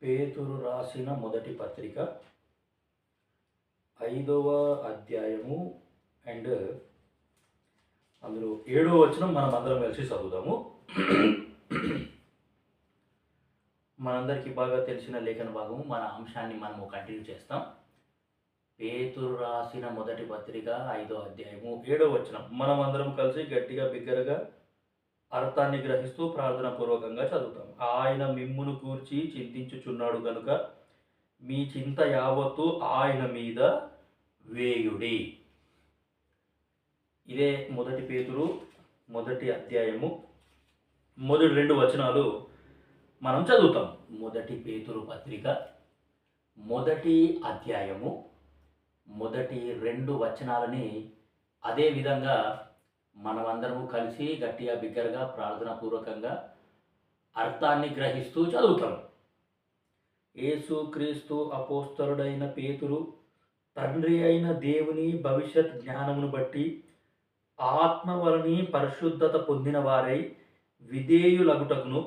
పేతురు రాసిన మొదటి పత్రిక 5వ అధ్యాయము అండ్ అందులో 7వ వచనం మనం అందరం కలిసి చదువుదాము. మనందరికీ బాగా తెలిసిన లేఖన భాగము, మన అంశాన్ని మనము కంటిన్యూ చేస్తాం. పేతురు రాసిన మొదటి పత్రిక 5వ అధ్యాయము 7వ వచనం మనం అందరం కలిసి గట్టిగా బిగ్గరగా అర్థాన్ని గ్రహిస్తూ ప్రార్థనాపూర్వకంగా చదువుతాం. ఆయన మిమ్మును కూర్చి చింతించుచున్నాడు గనుక మీ చింత యావత్తు ఆయన మీద వేయుడి. ఇదే మొదటి పేతురు మొదటి అధ్యాయము మొదటి 2 వచనాలు మనం చదువుతాం. మొదటి పేతురు పత్రిక మొదటి అధ్యాయము మొదటి 2 వచనాలని అదే విధంగా మనమందరము కలిసి గట్టిగా బిగ్గరగా ప్రార్థనాపూర్వకంగా అర్థాన్ని గ్రహిస్తూ చదువుతాం. యేసుక్రీస్తు అపోస్తలుడైన పేతురు తండ్రి అయిన దేవుని భవిష్యత్ జ్ఞానమును బట్టి ఆత్మ వలని పరిశుద్ధత పొందిన వారై విధేయులగుటకును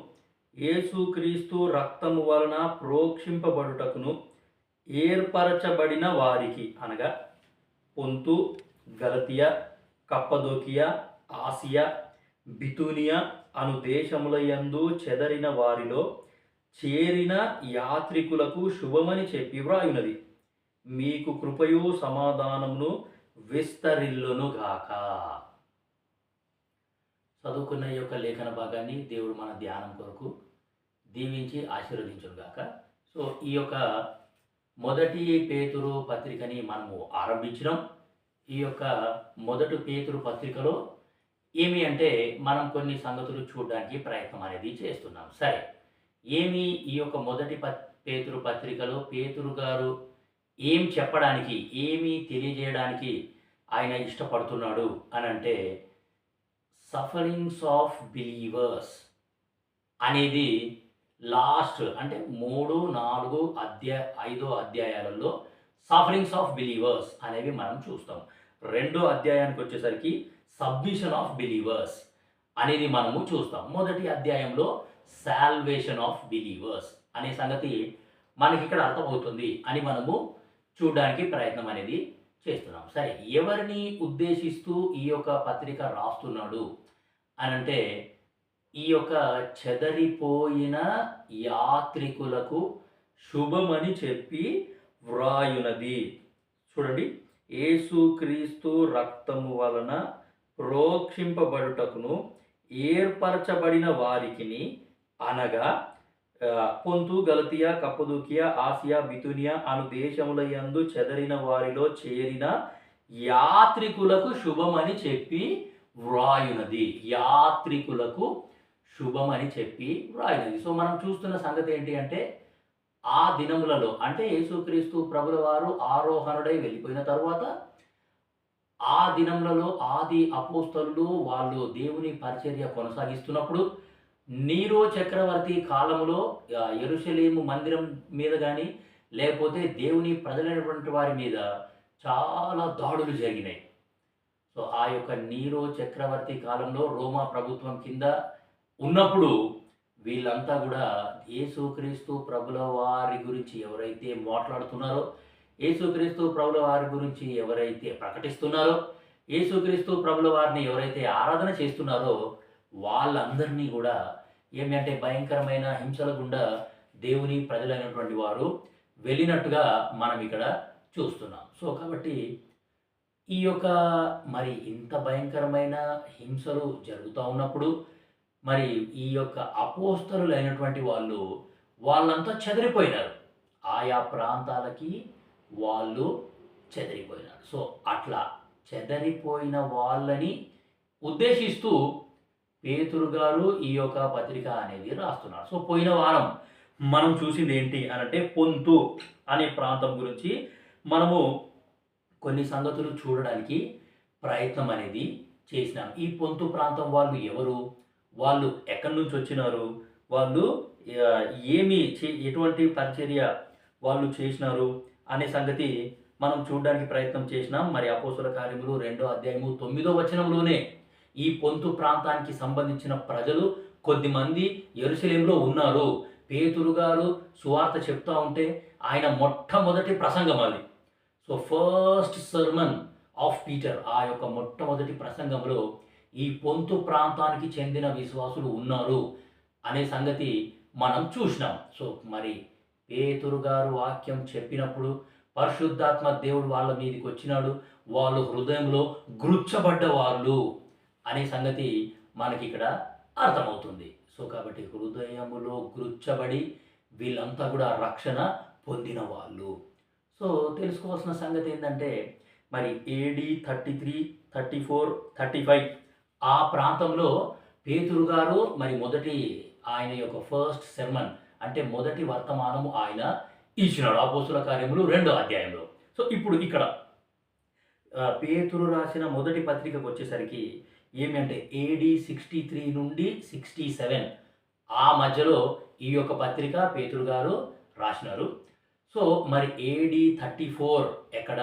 యేసుక్రీస్తు రక్తము వలన ప్రోక్షింపబడుటకును ఏర్పరచబడిన వారికి అనగా పొంతు, గలతియా, కప్పదోకియా, ఆసియా, బితూనియా అను దేశములయందు చెదరిన వారిలో చేరిన యాత్రికులకు శుభమని చెప్పి వ్రాయునది. మీకు కృపయు సమాధానమును విస్తరిల్లునుగాక. చదువుకున్న ఈ యొక్క లేఖన భాగాన్ని దేవుడు మన ధ్యానం కొరకు దీవించి ఆశీర్వదించునుగాక. సో ఈ యొక్క మొదటి పేతురు పత్రికని మనము ఆరంభించినాం. ఈ యొక్క మొదటి పేతురు పత్రికలో ఏమి అంటే మనం కొన్ని సంగతులు చూడడానికి ప్రయత్నం అనేది చేస్తున్నాం. సరే, ఏమి ఈ యొక్క మొదటి పేతురు పత్రికలో పేతురు గారు ఏం చెప్పడానికి, ఏమి తెలియజేయడానికి ఆయన ఇష్టపడుతున్నాడు అని అంటే సఫరింగ్స్ ఆఫ్ బిలీవర్స్ అనేది లాస్ట్ అంటే 3, 4, 5 అధ్యాయాలలో సఫరింగ్స్ ఆఫ్ బిలీవర్స్ అనేవి మనం చూస్తాం. 2వ అధ్యాయానికి వచ్చేసరికి సబ్మిషన్ ఆఫ్ బిలీవర్స్ అనేది మనము చూస్తాం. మొదటి అధ్యాయంలో సాల్వేషన్ ఆఫ్ బిలీవర్స్ అనే సంగతి మనకి ఇక్కడ అర్థమవుతుంది అని మనము చూడడానికి ప్రయత్నం అనేది చేస్తున్నాం. సరే, ఎవరిని ఉద్దేశిస్తూ ఈ యొక్క పత్రిక రాస్తున్నాడు అని అంటే ఈ యొక్క చెదరిపోయిన యాత్రికులకు శుభమని చెప్పి వ్రాయునది. చూడండి, యేసుక్రీస్తు రక్తము వలన ప్రోక్షింపబడుటకును ఏర్పరచబడిన వారికిని అనగా పొంతు, గలతియా, కప్పదోకియా, ఆసియా, బితూనియా అను దేశములయందు చెదరిన వారిలో చేరిన యాత్రికులకు శుభమని చెప్పి వ్రాయునది. యాత్రికులకు శుభమని చెప్పి వ్రాయునది. సో మనం చూస్తున్న సంగతి ఏంటి అంటే ఆ దినములలో అంటే యేసుక్రీస్తు ప్రభుల వారు ఆరోహణుడై వెళ్ళిపోయిన తర్వాత ఆ దినములలో ఆది అపోస్తలులు వాళ్ళు దేవుని పరిచర్య కొనసాగిస్తున్నప్పుడు నీరో చక్రవర్తి కాలములో యెరూషలేము మందిరం మీద కానీ లేకపోతే దేవుని ప్రజలైనటువంటి వారి మీద చాలా దాడులు జరిగినాయి. సో ఆ యొక్క నీరో చక్రవర్తి కాలంలో రోమా ప్రభుత్వం కింద ఉన్నప్పుడు వీళ్ళంతా కూడా యేసుక్రీస్తు ప్రభుల వారి గురించి ఎవరైతే మాట్లాడుతున్నారో, యేసుక్రీస్తు ప్రభుల వారి గురించి ఎవరైతే ప్రకటిస్తున్నారో, యేసుక్రీస్తు ప్రభుల వారిని ఎవరైతే ఆరాధన చేస్తున్నారో వాళ్ళందరినీ కూడా ఏమి అంటే భయంకరమైన హింసల గుండా దేవుని ప్రజలైనటువంటి వారు వెళ్ళినట్టుగా మనం ఇక్కడ చూస్తున్నాం. సో కాబట్టి ఈ యొక్క మరి ఇంత భయంకరమైన హింసలు జరుగుతూ ఉన్నప్పుడు మరి ఈ యొక్క అపోస్తలులైనటువంటి వాళ్ళంతా చెదిరిపోయినారు. ఆయా ప్రాంతాలకి వాళ్ళు చెదిరిపోయినారు. సో అట్లా చెదరిపోయిన వాళ్ళని ఉద్దేశిస్తూ పేతురు గారు ఈ యొక్క పత్రిక అనేది రాస్తున్నారు. సో పోయిన వారం మనం చూసింది ఏంటి అనంటే పొంతు అనే ప్రాంతం గురించి మనము కొన్ని సంగతులు చూడడానికి ప్రయత్నం అనేది చేసినాం. ఈ పొంతు ప్రాంతం వాళ్ళు ఎవరు, వాళ్ళు ఎక్కడి నుంచి వచ్చినారు, వాళ్ళు ఎటువంటి పరిచర్య వాళ్ళు చేసినారు అనే సంగతి మనం చూడడానికి ప్రయత్నం చేసినాం. మరి అపోస్తల కార్యములు 2వ అధ్యాయము 9వ వచనంలోనే ఈ పొంతు ప్రాంతానికి సంబంధించిన ప్రజలు కొద్దిమంది యెరూషలేములో ఉన్నారు. పేతురు గారు సువార్త చెప్తా ఉంటే ఆయన మొట్టమొదటి ప్రసంగం అది. So first sermon of Peter, ఆ యొక్క మొట్టమొదటి ప్రసంగంలో ఈ పొంతు ప్రాంతానికి చెందిన విశ్వాసులు ఉన్నారు అనే సంగతి మనం చూసినాం. సో మరి పేతురు గారు వాక్యం చెప్పినప్పుడు పరిశుద్ధాత్మ దేవుడు వాళ్ళ మీదకి వచ్చినాడు, వాళ్ళు హృదయంలో గురుచ్చబడ్డ వాళ్ళు అనే సంగతి మనకి ఇక్కడ అర్థమవుతుంది. సో కాబట్టి హృదయములో గురుచ్చబడి వీళ్ళంతా కూడా రక్షణ పొందిన వాళ్ళు. సో తెలుసుకోవాల్సిన సంగతి ఏంటంటే మరి ఏడి 33, 34, 35 ఆ ప్రాంతంలో పేతురు గారు మరి మొదటి ఆయన యొక్క ఫస్ట్ సెర్మన్ అంటే మొదటి వర్తమానము ఆయన ఇచ్చినాడు అపోస్తుల కార్యములు 2వ అధ్యాయంలో. సో ఇప్పుడు ఇక్కడ పేతురు రాసిన మొదటి పత్రికకు వచ్చేసరికి ఏమి అంటే ఏడి 63 నుండి 67 ఆ మధ్యలో ఈ యొక్క పత్రిక పేతురు గారు రాసినారు. సో మరి ఏడి 34 ఎక్కడ,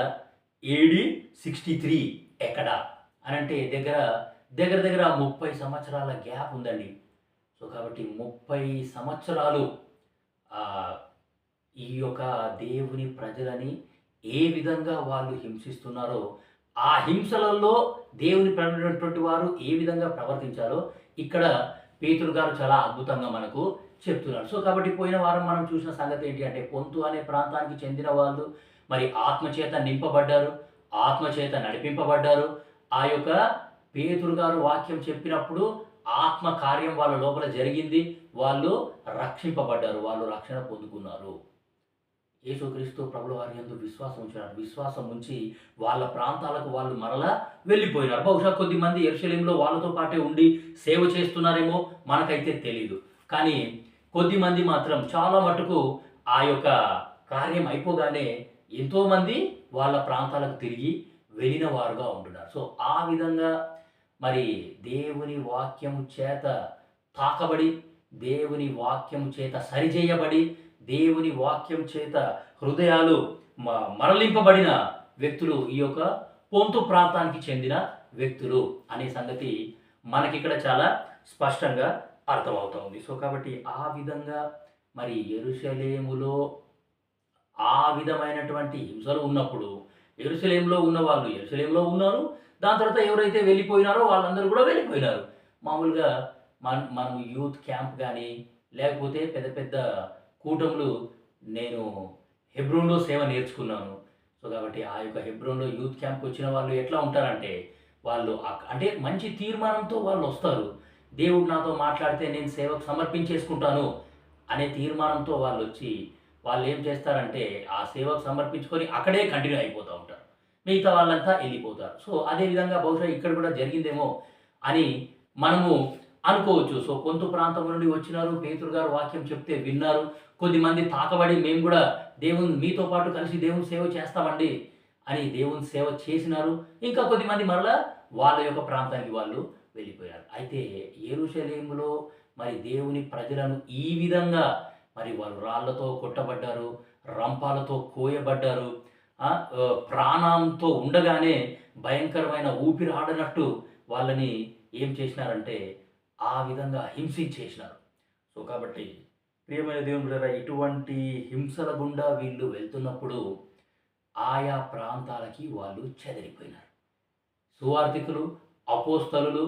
ఏడి 63 ఎక్కడ అని అంటే దగ్గర దగ్గర 30 సంవత్సరాల గ్యాప్ ఉందండి. సో కాబట్టి 30 సంవత్సరాలు ఈ యొక్క దేవుని ప్రజలని ఏ విధంగా వాళ్ళు హింసిస్తున్నారో, ఆ హింసలలో దేవుని ప్రజలైనటువంటి వారు ఏ విధంగా ప్రవర్తించారో ఇక్కడ పేతురు గారు చాలా అద్భుతంగా మనకు చెప్తున్నారు. సో కాబట్టి పోయిన వారం మనం చూసిన సంగతి ఏంటి అంటే పొంతు అనే ప్రాంతానికి చెందిన వాళ్ళు మరి ఆత్మచేత నింపబడ్డారు, ఆత్మచేత నడిపింపబడ్డారు. ఆ యొక్క పేతురు గారు వాక్యం చెప్పినప్పుడు ఆత్మ కార్యం వాళ్ళ లోపల జరిగింది, వాళ్ళు రక్షింపబడ్డారు, వాళ్ళు రక్షణ పొందుకున్నారు. యేసుక్రీస్తు ప్రభుల వారి యందు విశ్వాసం ఉంచినారు. విశ్వాసం ఉంచి వాళ్ళ ప్రాంతాలకు వాళ్ళు మరలా వెళ్ళిపోయినారు. బహుశా కొద్దిమంది యెరూషలేములో వాళ్ళతో పాటే ఉండి సేవ చేస్తున్నారేమో మనకైతే తెలియదు. కానీ కొద్దిమంది మాత్రం చాలా మటుకు ఆ యొక్క కార్యం అయిపోగానే ఎంతోమంది వాళ్ళ ప్రాంతాలకు తిరిగి వెళ్ళిన వారుగా ఉంటున్నారు. సో ఆ విధంగా మరి దేవుని వాక్యము చేత తాకబడి, దేవుని వాక్యము చేత సరిచేయబడి, దేవుని వాక్యం చేత హృదయాలు మరలింపబడిన వ్యక్తులు ఈ యొక్క పొంతు ప్రాంతానికి చెందిన వ్యక్తులు అనే సంగతి మనకిక్కడ చాలా స్పష్టంగా అర్థమవుతుంది. సో కాబట్టి ఆ విధంగా మరి యెరూషలేములో ఆ విధమైనటువంటి హింసలు ఉన్నప్పుడు యెరూషలేములో ఉన్న వాళ్ళు యెరూషలేములో ఉన్నారు. దాని తర్వాత ఎవరైతే వెళ్ళిపోయినారో వాళ్ళందరూ కూడా వెళ్ళిపోయినారు. మామూలుగా మనం యూత్ క్యాంప్ కానీ లేకపోతే పెద్ద పెద్ద కూటములు, నేను హెబ్రోన్లో సేవ నేర్చుకున్నాను. సో కాబట్టి ఆ యొక్క హెబ్రోన్లో యూత్ క్యాంప్కి వచ్చిన వాళ్ళు ఎట్లా ఉంటారంటే వాళ్ళు అంటే మంచి తీర్మానంతో వాళ్ళు వస్తారు. దేవుడు నాతో మాట్లాడితే నేను సేవకు సమర్పించేసుకుంటాను అనే తీర్మానంతో వాళ్ళు వచ్చి వాళ్ళు ఏం చేస్తారంటే ఆ సేవకు సమర్పించుకొని అక్కడే కంటిన్యూ అయిపోతూ ఉంటారు, మిగతా వాళ్ళంతా వెళ్ళిపోతారు. సో అదేవిధంగా బహుశా ఇక్కడ కూడా జరిగిందేమో అని మనము అనుకోవచ్చు. సో పొంతు ప్రాంతం నుండి వచ్చినారు, పేతురు గారు వాక్యం చెప్తే విన్నారు, కొద్దిమంది తాకబడి మేము కూడా దేవుని మీతో పాటు కలిసి దేవుని సేవ చేస్తామండి అని దేవుని సేవ చేసినారు. ఇంకా కొద్దిమంది మరలా వాళ్ళ యొక్క ప్రాంతానికి వాళ్ళు వెళ్ళిపోయారు. అయితే యెరూషలేములో మరి దేవుని ప్రజలను ఈ విధంగా మరి వాళ్ళు రాళ్లతో కొట్టబడ్డారు, రంపాలతో కోయబడ్డారు, ప్రాణంతో ఉండగానే భయంకరమైన ఊపిరి ఆడనట్టు వాళ్ళని ఏం చేసినారంటే ఆ విధంగా హింసించేసినారు. సో కాబట్టి ప్రియమైన దేవుని బిడ్డలారా, ఇటువంటి హింసల గుండా వీళ్ళు వెళ్తున్నప్పుడు ఆయా ప్రాంతాలకి వాళ్ళు చెదిరిపోయినారు. సువార్థికులు, అపోస్తలులు,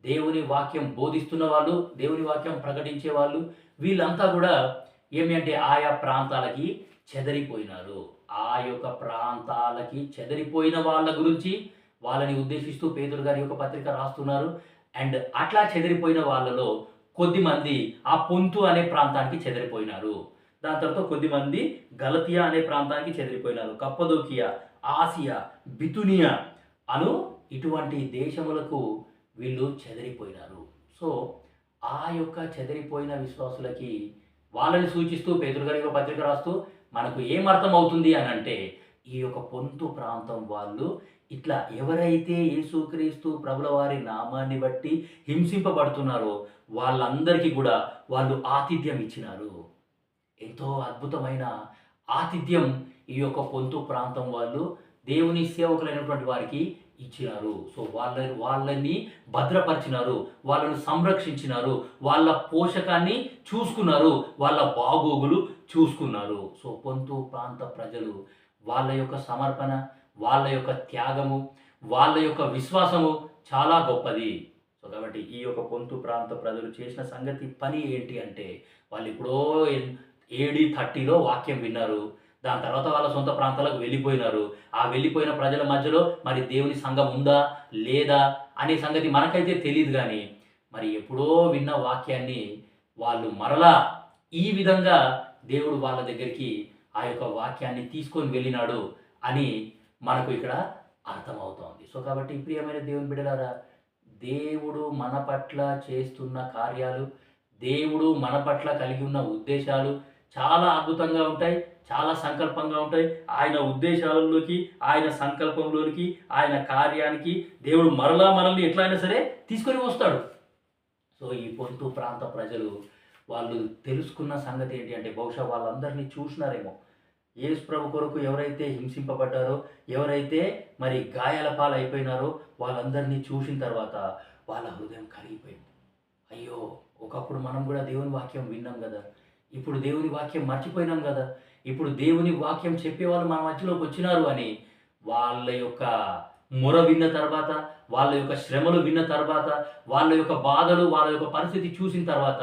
దేవుని వాక్యం బోధిస్తున్న వాళ్ళు, దేవుని వాక్యం ప్రకటించే వాళ్ళు, వీళ్ళంతా కూడా ఏమి అంటే ఆయా ప్రాంతాలకి చెదిరిపోయినారు. ఆ యొక్క ప్రాంతాలకి చెదిరిపోయిన వాళ్ళ గురించి వాళ్ళని ఉద్దేశిస్తూ పేతురు గారి యొక్క పత్రిక రాస్తున్నారు. అండ్ అట్లా చెదిరిపోయిన వాళ్ళలో కొద్దిమంది ఆ పొంతు అనే ప్రాంతానికి చెదిరిపోయినారు. దాని తర్వాత కొద్దిమంది గలతియా అనే ప్రాంతానికి చెదిరిపోయినారు. కప్పదోకియా, ఆసియా, బితునియా అను ఇటువంటి దేశములకు వీళ్ళు చెదిరిపోయినారు. సో ఆ యొక్క చెదిరిపోయిన విశ్వాసులకి వాళ్ళని సూచిస్తూ పేతురు గారి యొక్క పత్రిక రాస్తూ మనకు ఏమర్థం అవుతుంది అని అంటే ఈ యొక్క పొంతు ప్రాంతం వాళ్ళు ఇట్లా ఎవరైతే యేసుక్రీస్తు ప్రభుల వారి నామాన్ని బట్టి హింసింపబడుతున్నారో వాళ్ళందరికీ కూడా వాళ్ళు ఆతిథ్యం ఇచ్చినారు. ఎంతో అద్భుతమైన ఆతిథ్యం ఈ యొక్క పొంతు ప్రాంతం వాళ్ళు దేవుని సేవకులైనటువంటి వారికి ఇచ్చినారు. సో వాళ్ళని భద్రపరిచినారు, వాళ్ళను సంరక్షించినారు, వాళ్ళ పోషకాన్ని చూసుకున్నారు, వాళ్ళ బాగోగులు చూసుకున్నారు. సో పొంతు ప్రాంత ప్రజలు వాళ్ళ యొక్క సమర్పణ, వాళ్ళ యొక్క త్యాగము, వాళ్ళ యొక్క విశ్వాసము చాలా గొప్పది. సో కాబట్టి ఈ యొక్క పొంతు ప్రాంత ప్రజలు చేసిన పని ఏంటి అంటే, వాళ్ళు ఎప్పుడో ఏడీ 30లో వాక్యం విన్నారు. దాని తర్వాత వాళ్ళ సొంత ప్రాంతాలకు వెళ్ళిపోయినారు. ఆ వెళ్ళిపోయిన ప్రజల మధ్యలో మరి దేవుని సంఘం ఉందా? లేదా? అనే సంగతి మనకైతే తెలీదు గానీ, మరి ఎప్పుడో విన్న వాక్యాన్ని వాళ్ళు మరలా ఈ విధంగా దేవుడు వాళ్ళ దగ్గరికి ఆ యొక్క వాక్యాన్ని తీసుకొని వెళ్ళినాడు అని మనకు ఇక్కడ అర్థమవుతోంది. సో కాబట్టి ప్రియమైన దేవుని బిడ్డలారా, దేవుడు మన పట్ల చేస్తున్న కార్యాలు, దేవుడు మన పట్ల కలిగి ఉన్న ఉద్దేశాలు చాలా అద్భుతంగా ఉంటాయి. చాలా సంకల్పంగా ఉంటాయి. ఆయన ఉద్దేశాలలోకి, ఆయన సంకల్పంలోనికి, ఆయన కార్యానికి దేవుడు మరలా మనల్ని ఎట్లా అయినా సరే తీసుకొని వస్తాడు. సో ఈ పొంతు ప్రాంత ప్రజలు వాళ్ళు తెలుసుకున్న సంగతి ఏంటి అంటే, బహుశా వాళ్ళందరినీ చూసినారేమో. యేసు ప్రభు కొరకు ఎవరైతే హింసింపబడ్డారో, ఎవరైతే మరి గాయాల పాలైపోయినారో వాళ్ళందరినీ చూసిన తర్వాత వాళ్ళ హృదయం కరిగిపోయింది. అయ్యో, ఒకప్పుడు మనం కూడా దేవుని వాక్యం విన్నాం కదా, ఇప్పుడు దేవుని వాక్యం మర్చిపోయినాం కదా, ఇప్పుడు దేవుని వాక్యం చెప్పేవాళ్ళు మన మధ్యలోకి వచ్చినారు అని వాళ్ళ యొక్క మొర విన్న తర్వాత, వాళ్ళ యొక్క శ్రమలు విన్న తర్వాత, వాళ్ళ యొక్క బాధలు, వాళ్ళ యొక్క పరిస్థితి చూసిన తర్వాత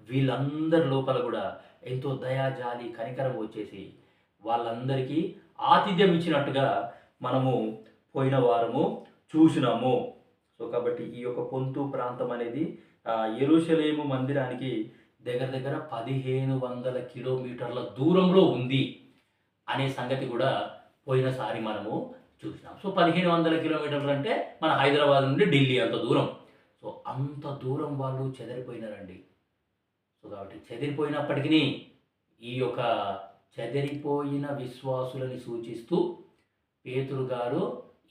వీళ్ళందరి లోపల కూడా ఎంతో దయా, జాలి, కనికరం వచ్చేసి వాళ్ళందరికీ ఆతిథ్యం ఇచ్చినట్టుగా మనము పోయిన వారము చూసినాము. సో కాబట్టి ఈ యొక్క పొంతు ప్రాంతం అనేది యెరూషలేము మందిరానికి దగ్గర దగ్గర 1500 కిలోమీటర్ల దూరంలో ఉంది అనే సంగతి కూడా పోయినసారి మనము చూసినాం. సో 1500 కిలోమీటర్లు అంటే మన హైదరాబాద్ నుండి ఢిల్లీ అంత దూరం. సో అంత దూరం వాళ్ళు చెదరిపోయినారండి. సో కాబట్టి చెదిరిపోయినప్పటికీ ఈ యొక్క చెదిరిపోయిన విశ్వాసులని సూచిస్తూ పేతురు గారు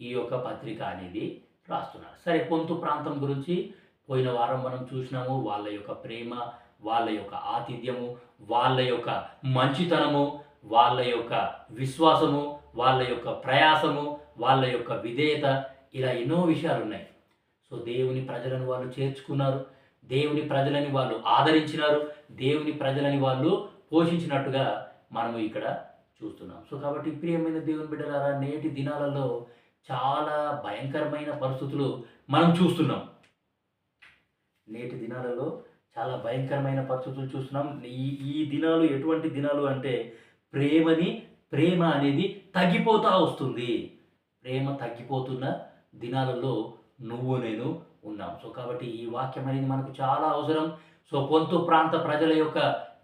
ఈ యొక్క పత్రిక అనేది రాస్తున్నారు. సరే, పొంతు ప్రాంతం గురించి పోయిన వారం మనం చూసినాము. వాళ్ళ యొక్క ప్రేమ, వాళ్ళ యొక్క ఆతిథ్యము, వాళ్ళ యొక్క మంచితనము, వాళ్ళ యొక్క విశ్వాసము, వాళ్ళ యొక్క ప్రయాసము, వాళ్ళ యొక్క విధేయత, ఇలా ఎన్నో విషయాలు ఉన్నాయి. సో దేవుని ప్రజలను వాళ్ళు చేర్చుకున్నారు, దేవుని ప్రజలని వాళ్ళు ఆదరించినారు, దేవుని ప్రజలని వాళ్ళు పోషించినట్టుగా మనము ఇక్కడ చూస్తున్నాం. సో కాబట్టి ప్రియమైన దేవుని బిడ్డలారా, నేటి దినాలలో చాలా భయంకరమైన పరిస్థితులు మనం చూస్తున్నాం. నేటి దినాలలో చాలా భయంకరమైన పరిస్థితులు చూస్తున్నాం. ఈ దినాలు ఎటువంటి దినాలు అంటే, ప్రేమ అనేది తగ్గిపోతూ వస్తుంది. ప్రేమ తగ్గిపోతున్న దినాలలో నువ్వు నేను ఉన్నాం. సో కాబట్టి ఈ వాక్యం అనేది మనకు చాలా అవసరం. సో పొంతు ప్రాంత ప్రజల యొక్క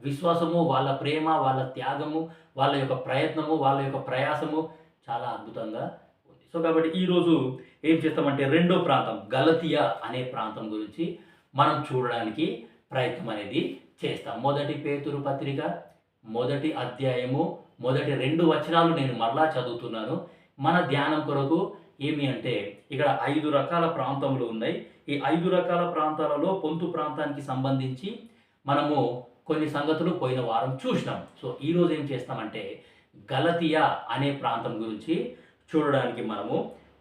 విశ్వాసము, వాళ్ళ ప్రేమ, వాళ్ళ త్యాగము, వాళ్ళ యొక్క ప్రయత్నము, వాళ్ళ యొక్క ప్రయాసము చాలా అద్భుతంగా ఉంది. సో కాబట్టి ఈరోజు ఏం చేస్తామంటే, రెండో ప్రాంతం గలతియా అనే ప్రాంతం గురించి మనం చూడడానికి ప్రయత్నం అనేది చేస్తాం. మొదటి పేతురు పత్రిక 1వ అధ్యాయము 2 వచనాలు నేను మరలా చదువుతున్నాను మన ధ్యానం కొరకు. ఏమి అంటే, ఇక్కడ 5 రకాల ప్రాంతములు ఉన్నాయి. ఈ 5 రకాల ప్రాంతాలలో పొంతు ప్రాంతానికి సంబంధించి మనము కొన్ని సంగతులు పోయిన వారం చూసినాం. సో ఈరోజు ఏం చేస్తామంటే, గలతియా అనే ప్రాంతం గురించి చూడడానికి మనము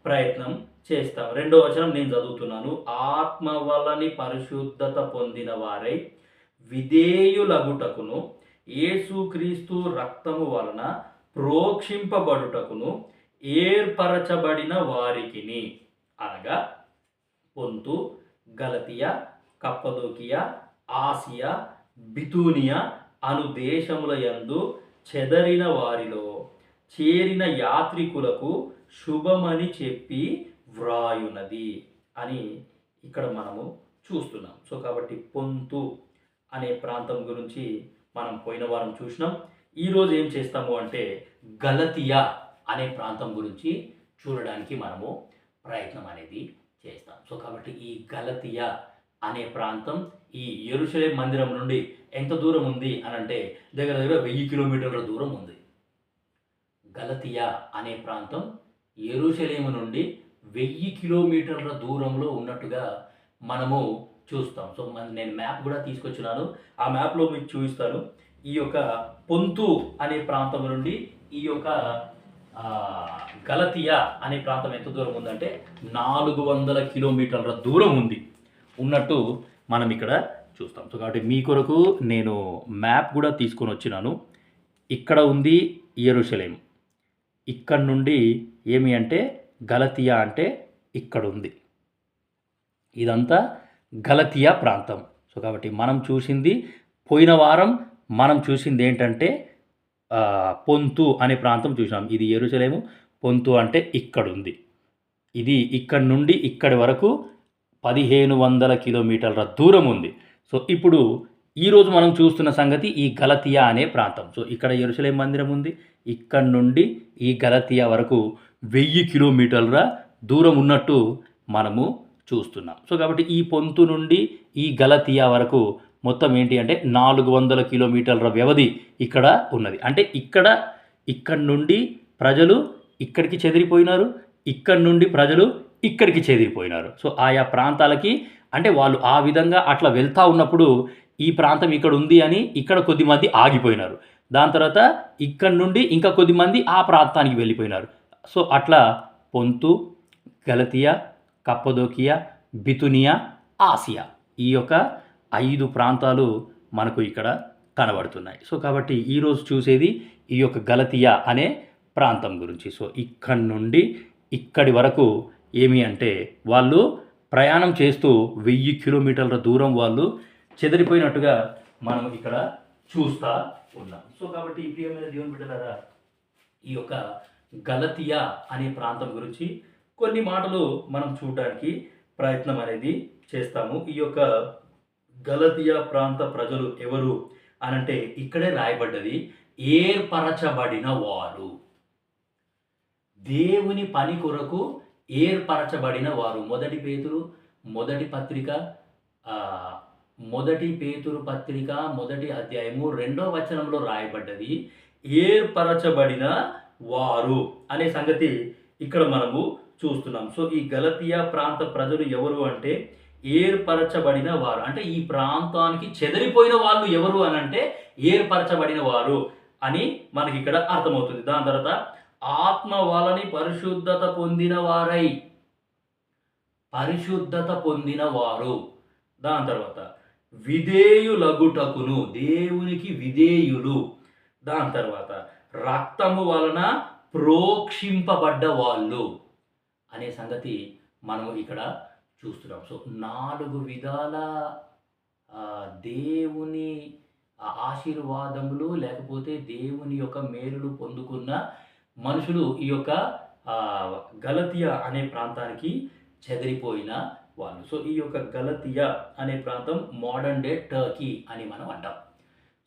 ప్రయత్నం చేస్తాం. 2వ వచనం నేను చదువుతున్నాను. ఆత్మ వలని పరిశుద్ధత పొందిన వారై విధేయులగుటకును, యేసుక్రీస్తు రక్తము వలన ప్రోక్షింపబడుటకును ఏర్పరచబడిన వారికిని, అనగా పొంతు, గలతియా, కప్పదోకియా, ఆసియా, బితూనియా అను దేశముల యందు చెదరిన వారిలో చేరిన యాత్రికులకు శుభమని చెప్పి వ్రాయునది అని ఇక్కడ మనము చూస్తున్నాం. సో కాబట్టి పొంతు అనే ప్రాంతం గురించి మనం పోయిన వారం చూసినాం. ఈరోజు ఏం చేస్తాము అంటే, గలతియా అనే ప్రాంతం గురించి చూడడానికి మనము ప్రయత్నం అనేది చేస్తాం. సో కాబట్టి ఈ గలతియా అనే ప్రాంతం ఈ యెరూషలేం మందిరం నుండి ఎంత దూరం ఉంది అని అంటే, దగ్గర దగ్గర 1000 కిలోమీటర్ల దూరం ఉంది. గలతియా అనే ప్రాంతం యెరూషలేము నుండి 1000 కిలోమీటర్ల దూరంలో ఉన్నట్టుగా మనము చూస్తాం. సో నేను మ్యాప్ కూడా తీసుకొచ్చినాను, ఆ మ్యాప్లో మీకు చూపిస్తాను. ఈ యొక్క పొంతు అనే ప్రాంతం నుండి ఈ యొక్క గలతియా అనే ప్రాంతం ఎంత దూరం ఉందంటే 400 కిలోమీటర్ల దూరం ఉన్నట్టు మనం ఇక్కడ చూస్తాం. సో కాబట్టి మీ కొరకు నేను మ్యాప్ కూడా తీసుకొని వచ్చినాను. ఇక్కడ ఉంది యెరూషలేము. ఇక్కడ నుండి ఏమి అంటే గలతియా అంటే ఇక్కడ ఉంది. ఇదంతా గలతియా ప్రాంతం. సో కాబట్టి పోయిన వారం మనం చూసింది ఏంటంటే పొంతు అనే ప్రాంతం చూసినాం. ఇది యెరూషలేము. పొంతు అంటే ఇక్కడ ఉంది. ఇది ఇక్కడ నుండి ఇక్కడి వరకు 1500 కిలోమీటర్ల దూరం ఉంది. సో ఇప్పుడు ఈరోజు మనం చూస్తున్న సంగతి ఈ గలతియా అనే ప్రాంతం. సో ఇక్కడ యెరూషలేం మందిరం ఉంది. ఇక్కడ నుండి ఈ గలతియా వరకు 1000 కిలోమీటర్ల దూరం ఉన్నట్టు మనము చూస్తున్నాం. సో కాబట్టి ఈ పొంతు నుండి ఈ గలతియా వరకు మొత్తం ఏంటి అంటే 400 కిలోమీటర్ల వ్యవధి ఇక్కడ ఉన్నది. అంటే ఇక్కడ నుండి ప్రజలు ఇక్కడికి చెదిరిపోయినారు, ఇక్కడ నుండి ప్రజలు ఇక్కడికి చెదిరిపోయినారు. సో ఆయా ప్రాంతాలకి అంటే వాళ్ళు ఆ విధంగా అట్లా వెళ్తూ ఉన్నప్పుడు ఈ ప్రాంతం ఇక్కడ ఉంది అని ఇక్కడ కొద్దిమంది ఆగిపోయినారు. దాని తర్వాత ఇక్కడ నుండి ఇంకా కొద్దిమంది ఆ ప్రాంతానికి వెళ్ళిపోయినారు. సో అట్లా పొంతు, గలతియా, కప్పదోకియా, బితునియా, ఆసియా ఈ యొక్క 5 ప్రాంతాలు మనకు ఇక్కడ కనబడుతున్నాయి. సో కాబట్టి ఈరోజు చూసేది ఈ యొక్క గలతియా అనే ప్రాంతం గురించి. సో ఇక్కడి నుండి ఇక్కడి వరకు ఏమి అంటే వాళ్ళు ప్రయాణం చేస్తూ 1000 కిలోమీటర్ల దూరం వాళ్ళు చెదిరిపోయినట్టుగా మనం ఇక్కడ చూస్తూ ఉన్నాం. సో కాబట్టి ఈ ప్రియమైన దేవుని బిడ్డలారా, ఈ యొక్క గలతియా అనే ప్రాంతం గురించి కొన్ని మాటలు మనం చూడడానికి ప్రయత్నం అనేది చేస్తాము. ఈ యొక్క గలతియా ప్రాంత ప్రజలు ఎవరు అనంటే ఇక్కడే రాయబడ్డది, ఏర్పరచబడిన వారు, దేవుని పని కొరకు ఏర్పరచబడిన వారు. మొదటి పేతురు పత్రిక మొదటి అధ్యాయము 2వ వచనంలో రాయబడ్డది ఏర్పరచబడిన వారు అనే సంగతి ఇక్కడ మనము చూస్తున్నాం. సో ఈ గలతియా ప్రాంత ప్రజలు ఎవరు అంటే ఏర్పరచబడిన వారు. అంటే ఈ ప్రాంతానికి చెదిరిపోయిన వాళ్ళు ఎవరు అని అంటే ఏర్పరచబడిన వారు అని మనకి ఇక్కడ అర్థమవుతుంది. దాని తర్వాత ఆత్మ వలని పరిశుద్ధత పొందిన వారు. దాని తర్వాత విధేయులగుటకును, దేవునికి విధేయులు. దాని తర్వాత రక్తము వలన ప్రోక్షింపబడ్డ వాళ్ళు అనే సంగతి మనము ఇక్కడ చూస్తున్నాం. సో 4 విధాల దేవుని ఆశీర్వాదములు లేకపోతే దేవుని యొక్క మేలులు పొందుకున్న మనుషులు ఈ యొక్క గలతియా అనే ప్రాంతానికి చెదిరిపోయిన వాళ్ళు. సో ఈ యొక్క గలతియా అనే ప్రాంతం మోడర్న్ డే టర్కీ అని మనం అంటాం.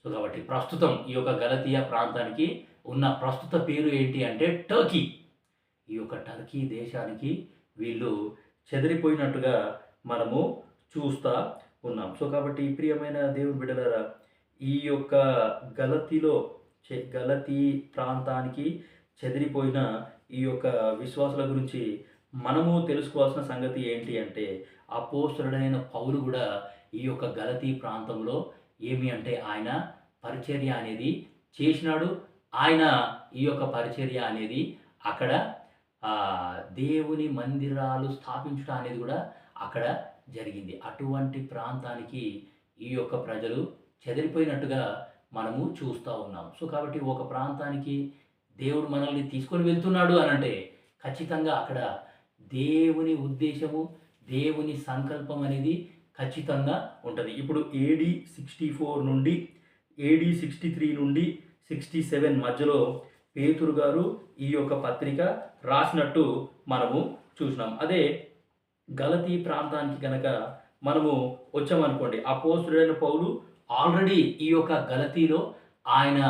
సో కాబట్టి ప్రస్తుతం ఈ యొక్క గలతియా ప్రాంతానికి ఉన్న ప్రస్తుత పేరు ఏంటి అంటే టర్కీ. ఈ యొక్క టర్కీ దేశానికి వీళ్ళు చెదిరిపోయినట్టుగా మనము చూస్తూ ఉన్నాం. సో కాబట్టి ప్రియమైన దేవుని బిడ్డలారా, ఈ యొక్క గలతీ ప్రాంతానికి చెదిరిపోయిన ఈ యొక్క విశ్వాసుల గురించి మనము తెలుసుకోవాల్సిన సంగతి ఏంటి అంటే అపోస్తలుడైన పౌలు కూడా ఈ యొక్క గలతీ ప్రాంతంలో ఏమి అంటే ఆయన పరిచర్య అనేది చేసినాడు. ఆయన ఈ యొక్క పరిచర్య అనేది అక్కడ దేవుని మందిరాలు స్థాపించడం అనేది కూడా అక్కడ జరిగింది. అటువంటి ప్రాంతానికి ఈ యొక్క ప్రజలు చెదిరిపోయినట్టుగా మనము చూస్తూ ఉన్నాం. సో కాబట్టి ఒక ప్రాంతానికి దేవుడు మనల్ని తీసుకొని వెళ్తున్నాడు అనంటే ఖచ్చితంగా అక్కడ దేవుని ఉద్దేశము, దేవుని సంకల్పం అనేది ఖచ్చితంగా ఉంటుంది. ఇప్పుడు AD 64 నుండి AD 63 నుండి 67 మధ్యలో పేతురు గారు ఈ యొక్క పత్రిక రాసినట్టు మనము చూసినాం. అదే గలతీ ప్రాంతానికి కనుక మనము వచ్చామనుకోండి, అపోస్తలుడైన పౌలు ఆల్రెడీ ఈ యొక్క గలతీలో ఆయన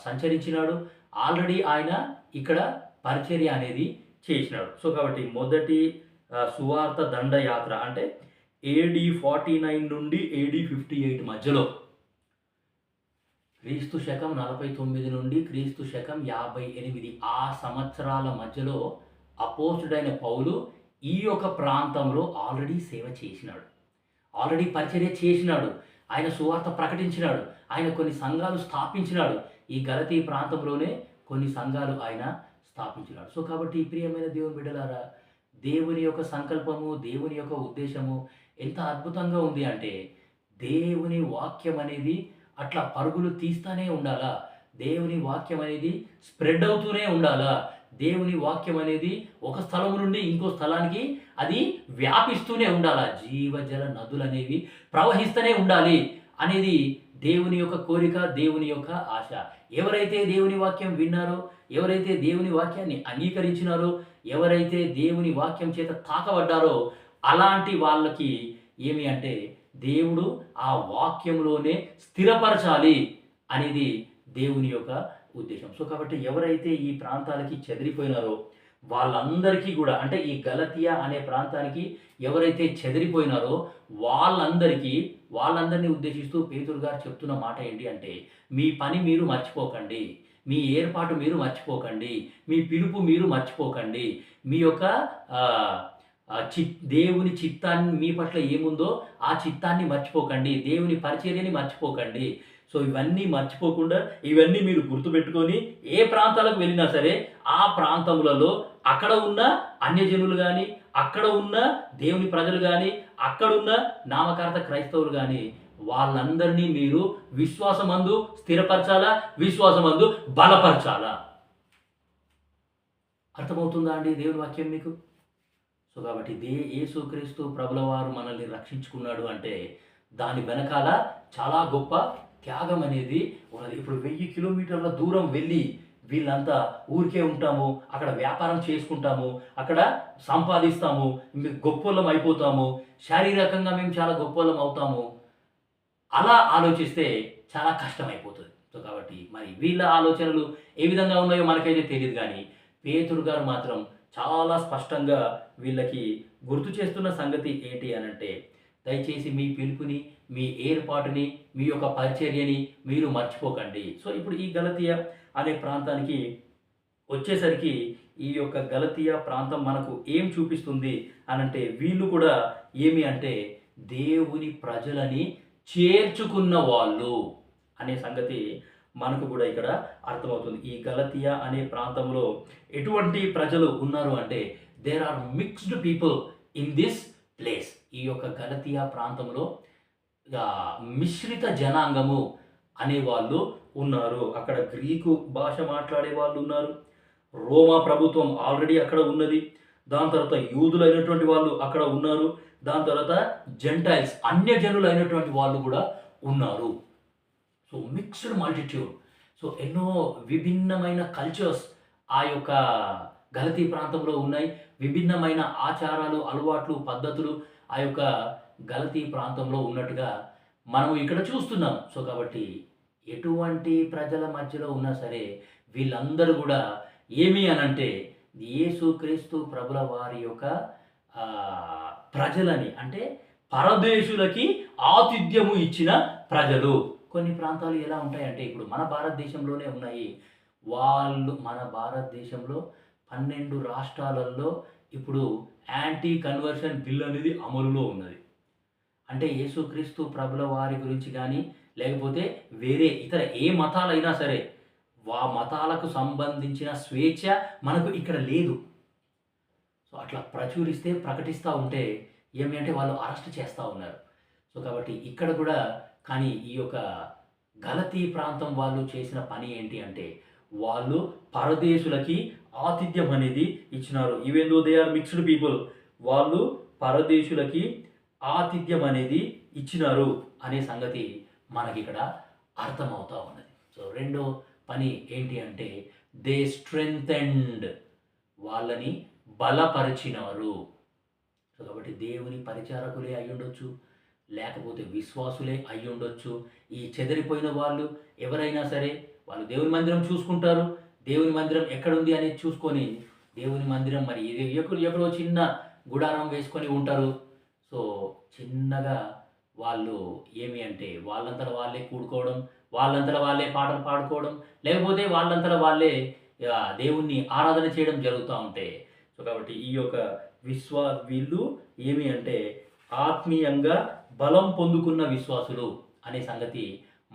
సంచరించినాడు. ఆల్రెడీ ఆయన ఇక్కడ పరిచర్య అనేది చేసినాడు. సో కాబట్టి మొదటి సువార్త దండయాత్ర అంటే AD 49 నుండి AD 58 మధ్యలో, క్రీస్తు శకం 49 నుండి క్రీస్తు శకం 58 ఆ సంవత్సరాల మధ్యలో అపోస్తలుడైన పౌలు ఈ యొక్క ప్రాంతంలో ఆల్రెడీ సేవ చేసినాడు, ఆల్రెడీ పరిచర్య చేసినాడు. ఆయన సువార్త ప్రకటించినాడు. ఆయన కొన్ని సంఘాలు స్థాపించినాడు. ఈ గలతీ ప్రాంతంలోనే కొన్ని సంఘాలు ఆయన స్థాపించినాడు. సో కాబట్టి ప్రియమైన దేవుని బిడ్డలారా, దేవుని యొక్క సంకల్పము, దేవుని యొక్క ఉద్దేశము ఎంత అద్భుతంగా ఉంది అంటే, దేవుని వాక్యం అనేది అట్లా పరుగులు తీస్తానే ఉండాలా? దేవుని వాక్యం అనేది స్ప్రెడ్ అవుతూనే ఉండాలా? దేవుని వాక్యం అనేది ఒక స్థలం నుండి ఇంకో స్థలానికి అది వ్యాపిస్తూనే ఉండాలా? జీవజల నదులనేవి ప్రవహిస్తూనే ఉండాలి అనేది దేవుని యొక్క కోరిక, దేవుని యొక్క ఆశ. ఎవరైతే దేవుని వాక్యం విన్నారో, ఎవరైతే దేవుని వాక్యాన్ని అంగీకరించినారో, ఎవరైతే దేవుని వాక్యం చేత తాకబడ్డారో, అలాంటి వాళ్ళకి ఏమి అంటే దేవుడు ఆ వాక్యంలోనే స్థిరపరచాలి అనేది దేవుని యొక్క ఉద్దేశం. సో కాబట్టి ఎవరైతే ఈ ప్రాంతాలకి చెదిరిపోయినారో వాళ్ళందరికీ కూడా, అంటే ఈ గలతియా అనే ప్రాంతానికి ఎవరైతే చెదిరిపోయినారో వాళ్ళందరినీ ఉద్దేశిస్తూ పేతురు గారు చెప్తున్న మాట ఏంటి అంటే, మీ పని మీరు మర్చిపోకండి, మీ ఏర్పాటు మీరు మర్చిపోకండి, మీ పిలుపు మీరు మర్చిపోకండి, మీ యొక్క దేవుని చిత్తాన్ని మీ పట్ల ఏముందో ఆ చిత్తాన్ని మర్చిపోకండి, దేవుని పరిచర్యని మర్చిపోకండి. సో ఇవన్నీ మర్చిపోకుండా ఇవన్నీ మీరు గుర్తుపెట్టుకొని ఏ ప్రాంతాలకు వెళ్ళినా సరే ఆ ప్రాంతములలో అక్కడ ఉన్న అన్యజనులు కానీ, అక్కడ ఉన్న దేవుని ప్రజలు కానీ, అక్కడున్న నామకార్థ క్రైస్తవులు కానీ వాళ్ళందరినీ మీరు విశ్వాసమందు స్థిరపరచాలా, విశ్వాసమందు బలపరచాలా. అర్థమవుతుందా అండి దేవుని వాక్యం మీకు? సో కాబట్టి యేసుక్రీస్తు ప్రభుల వారు మనల్ని రక్షించుకున్నాడు అంటే దాని వెనకాల చాలా గొప్ప త్యాగం అనేది ఉన్నది. ఇప్పుడు 1000 కిలోమీటర్ల దూరం వెళ్ళి వీళ్ళంతా ఊరికే ఉంటాము, అక్కడ వ్యాపారం చేసుకుంటాము, అక్కడ సంపాదిస్తాము, గొప్పోళ్ళం అయిపోతాము, శారీరకంగా మేము చాలా గొప్పోళ్ళం అవుతాము, అలా ఆలోచిస్తే చాలా కష్టమైపోతుంది. సో కాబట్టి మరి వీళ్ళ ఆలోచనలు ఏ విధంగా ఉన్నాయో మనకైతే తెలియదు, కానీ పేతురు గారు మాత్రం చాలా స్పష్టంగా వీళ్ళకి గుర్తు చేస్తున్న సంగతి ఏంటి అనంటే, దయచేసి మీ పిలుపుని, మీ ఏర్పాటుని, మీ యొక్క పరిచర్యని మీరు మర్చిపోకండి. సో ఇప్పుడు ఈ గలతియా అనే ప్రాంతానికి వచ్చేసరికి ఈ యొక్క గలతియా ప్రాంతం మనకు ఏం చూపిస్తుంది అనంటే, వీళ్ళు కూడా ఏమి అంటే దేవుని ప్రజలని చేర్చుకున్న వాళ్ళు అనే సంగతి మనకు కూడా ఇక్కడ అర్థమవుతుంది. ఈ గలతియా అనే ప్రాంతంలో ఎటువంటి ప్రజలు ఉన్నారు అంటే, there are mixed people in this place. ఈ యొక్క గలతియా ప్రాంతంలో మిశ్రిత జనాంగము అనేవాళ్ళు ఉన్నారు. అక్కడ గ్రీకు భాష మాట్లాడే వాళ్ళు ఉన్నారు, రోమా ప్రభుత్వం ఆల్రెడీ అక్కడ ఉన్నది, దాని తర్వాత యూదులైనటువంటి వాళ్ళు అక్కడ ఉన్నారు, దాని తర్వాత జెంటైల్స్ అన్యజనులైనటువంటి వాళ్ళు కూడా ఉన్నారు. So mixed multitude. సో ఎన్నో విభిన్నమైన కల్చర్స్ ఆ యొక్క గలతీ ప్రాంతంలో ఉన్నాయి. విభిన్నమైన ఆచారాలు, అలవాట్లు, పద్ధతులు ఆ యొక్క గలతీ ప్రాంతంలో ఉన్నట్టుగా మనం ఇక్కడ చూస్తున్నాం. సో కాబట్టి ఎటువంటి ప్రజల మధ్యలో ఉన్నా సరే వీళ్ళందరూ కూడా ఏమి అనంటే యేసుక్రీస్తు ప్రభుల వారి యొక్క ప్రజలని, అంటే పరదేశులకి ఆతిథ్యము ఇచ్చిన ప్రజలు. కొన్ని ప్రాంతాలు ఎలా ఉంటాయంటే, ఇప్పుడు మన భారతదేశంలోనే ఉన్నాయి. మన భారతదేశంలో 12 రాష్ట్రాలలో ఇప్పుడు యాంటీ కన్వర్షన్ బిల్ అనేది అమలులో ఉన్నది. అంటే యేసుక్రీస్తు ప్రభుల వారి గురించి కానీ, లేకపోతే వేరే ఇతర ఏ మతాలైనా సరే మతాలకు సంబంధించిన స్వేచ్ఛ మనకు ఇక్కడ లేదు. సో అట్లా ప్రకటిస్తూ ఉంటే ఏమి అంటే వాళ్ళు అరెస్ట్ చేస్తూ ఉన్నారు. సో కాబట్టి ఇక్కడ కూడా కానీ ఈ యొక్క గలతీ ప్రాంతం వాళ్ళు చేసిన పని ఏంటి అంటే, వాళ్ళు పరదేశులకి ఆతిథ్యం అనేది ఇచ్చినారు. Even though they are mixed people, వాళ్ళు పరదేశులకి ఆతిథ్యం అనేది ఇచ్చినారు అనే సంగతి మనకి ఇక్కడ అర్థమవుతూ ఉన్నది. సో రెండో పని ఏంటి అంటే, దే స్ట్రెంథెండ్, వాళ్ళని బలపరిచినారు. సో కాబట్టి దేవుని పరిచారకులే అయి ఉండొచ్చు, లేకపోతే విశ్వాసులే అయి ఉండొచ్చు. ఈ చెదిరిపోయిన వాళ్ళు ఎవరైనా సరే వాళ్ళు దేవుని మందిరం చూసుకుంటారు, దేవుని మందిరం ఎక్కడుంది అనేది చూసుకొని దేవుని మందిరం మరి ఎక్కడో చిన్న గుడారం వేసుకొని ఉంటారు. సో చిన్నగా వాళ్ళు ఏమి అంటే వాళ్ళంతటా వాళ్ళే కూడుకోవడం, వాళ్ళంతటా వాళ్ళే పాటలు పాడుకోవడం, లేకపోతే వాళ్ళంతటా వాళ్ళే దేవుణ్ణి ఆరాధన చేయడం జరుగుతూ ఉంటాయి. సో కాబట్టి ఈ యొక్క వీళ్ళు ఏమి అంటే ఆత్మీయంగా బలం పొందుకున్న విశ్వాసులు అనే సంగతి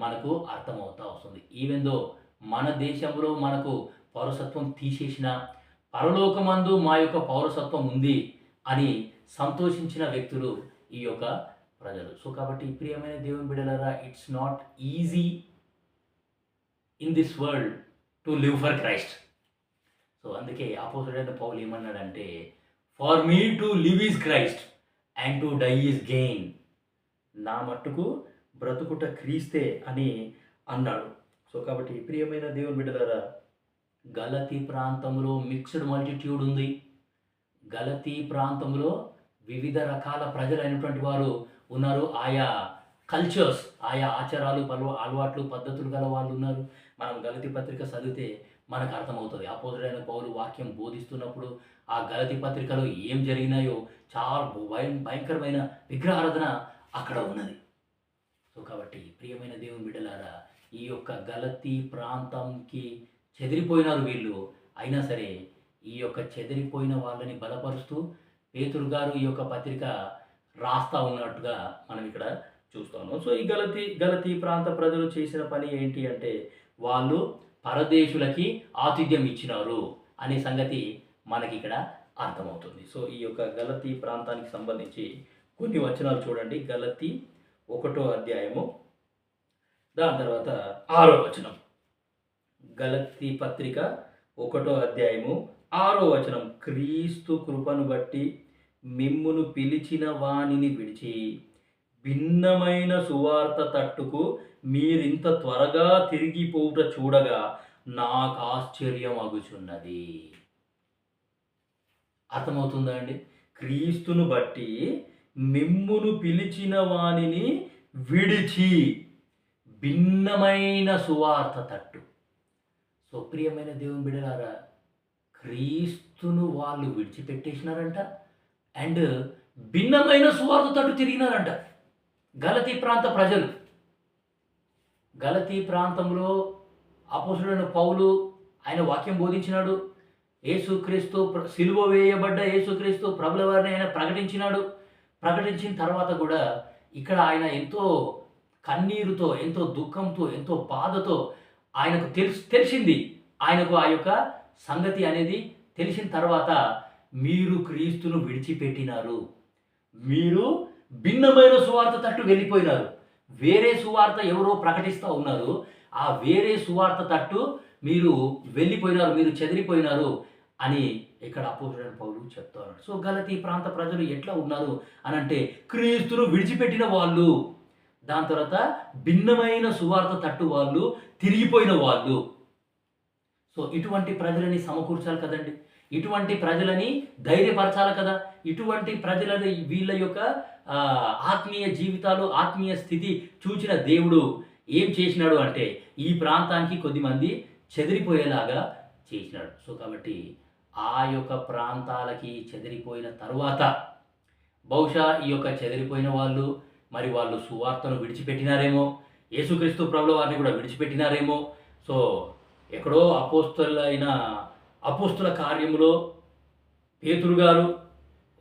మనకు అర్థమవుతూ వస్తుంది. ఈవెన్ దో మన దేశంలో మనకు పౌరసత్వం తీసేసిన, పరలోకమందు మా యొక్క పౌరసత్వం ఉంది అని సంతోషించిన వ్యక్తులు ఈ యొక్క ప్రజలు. సో కాబట్టి ప్రియమైన దేవుని బిడ్డలారా, it's not easy in this world to live for Christ. So అందుకే అపోస్తలుడైన పౌలు ఏమన్నాడంటే, for me to live is Christ and to die is gain. నా మట్టుకు బ్రతుకుట క్రీస్తే అని అన్నాడు. సో కాబట్టి ప్రియమైన దేవుని బిడ్డలారా, గలతీ ప్రాంతంలో మిక్స్డ్ మల్టిట్యూడ్ ఉంది. గలతీ ప్రాంతంలో వివిధ రకాల ప్రజలైనటువంటి వారు ఉన్నారు. ఆయా కల్చర్స్, ఆయా ఆచారాలు, అలవాట్లు, పద్ధతులు గల వాళ్ళు ఉన్నారు. మనం గలతీ పత్రిక చదివితే మనకు అర్థమవుతుంది. అపోస్తలుడైన పౌలు వాక్యం బోధిస్తున్నప్పుడు ఆ గలతీ పత్రికలో ఏం జరిగినాయో చాలా భయంకరమైన విగ్రహారాధన అక్కడ ఉన్నది. సో కాబట్టి ప్రియమైన దేవుని బిడ్డలారా, ఈ యొక్క గలతీ ప్రాంతంకి చెదిరిపోయినారు వీళ్ళు. అయినా సరే ఈ యొక్క చెదిరిపోయిన వాళ్ళని బలపరుస్తూ పేతురు గారు ఈ యొక్క పత్రిక రాస్తా ఉన్నట్టుగా మనం ఇక్కడ చూస్తాము. సో ఈ గలతీ ప్రాంత ప్రజలు చేసిన పని ఏంటి అంటే, వాళ్ళు పరదేశులకి ఆతిథ్యం ఇచ్చినారు అనే సంగతి మనకి ఇక్కడ అర్థమవుతుంది. సో ఈ యొక్క గలతీ ప్రాంతానికి సంబంధించి కొన్ని వచనాలు చూడండి. గలతీ 1వ అధ్యాయము, దాని తర్వాత 6వ వచనం. గలతీ పత్రిక 1వ అధ్యాయము 6వ వచనం. క్రీస్తు కృపను బట్టి మిమ్మును పిలిచిన వానిని విడిచి భిన్నమైన సువార్త తట్టుకు మీరింత త్వరగా తిరిగిపోవుట చూడగా నాకు ఆశ్చర్యం అగుచున్నది. అర్థమవుతుందా అండి? క్రీస్తును బట్టి మిమ్మును పిలిచిన వానిని విడిచి భిన్నమైన సువార్త తట్టు. సో ప్రియమైన దేవుని బిడ్డలారా, క్రీస్తును వాళ్ళు విడిచిపెట్టేసినారంట అండ్ భిన్నమైన సువార్త తట్టు తిరిగినారంట గలతీ ప్రాంత ప్రజలు. గలతీ ప్రాంతంలో అపోస్తలుడైన పౌలు ఆయన వాక్యం బోధించినాడు. యేసుక్రీస్తు సిలువ వేయబడ్డ యేసుక్రీస్తు ప్రభుల వారిని ఆయన ప్రకటించినాడు. ప్రకటించిన తర్వాత కూడా ఇక్కడ ఆయన ఎంతో కన్నీరుతో, ఎంతో దుఃఖంతో, ఎంతో బాధతో ఆయనకు తెలిసింది. ఆయనకు ఆ యొక్క సంగతి అనేది తెలిసిన తర్వాత, మీరు క్రీస్తును విడిచిపెట్టినారు, మీరు భిన్నమైన సువార్త తట్టు వెళ్ళిపోయినారు, వేరే సువార్త ఎవరో ప్రకటిస్తూ ఉన్నారు, ఆ వేరే సువార్త తట్టు మీరు వెళ్ళిపోయినారు, మీరు చెదిరిపోయినారు అని ఇక్కడ అపోస్తలుడైన పౌలు చెప్తారు. సో గలతీ ప్రాంత ప్రజలు ఎట్లా ఉన్నారు అని అంటే, క్రీస్తును విడిచిపెట్టిన వాళ్ళు, దాని తర్వాత భిన్నమైన సువార్త తట్టు వాళ్ళు, తిరిగిపోయిన వాళ్ళు. సో ఇటువంటి ప్రజలని సమకూర్చాలి కదండి, ఇటువంటి ప్రజలని ధైర్యపరచాలి కదా, ఇటువంటి ప్రజలని వీళ్ళ యొక్క ఆత్మీయ జీవితాలు, ఆత్మీయ స్థితి చూచిన దేవుడు ఏం చేసినాడు అంటే, ఈ ప్రాంతానికి కొద్దిమంది చెదిరిపోయేలాగా చేసినాడు. సో కాబట్టి ఆ యొక్క ప్రాంతాలకి చెదిరిపోయిన తరువాత బహుశా ఈ యొక్క చెదిరిపోయిన వాళ్ళు మరి వాళ్ళు సువార్తను విడిచిపెట్టినారేమో, యేసుక్రీస్తు ప్రభుల వారిని కూడా విడిచిపెట్టినారేమో. సో ఎక్కడో అపోస్తుల కార్యములో పేతురు గారు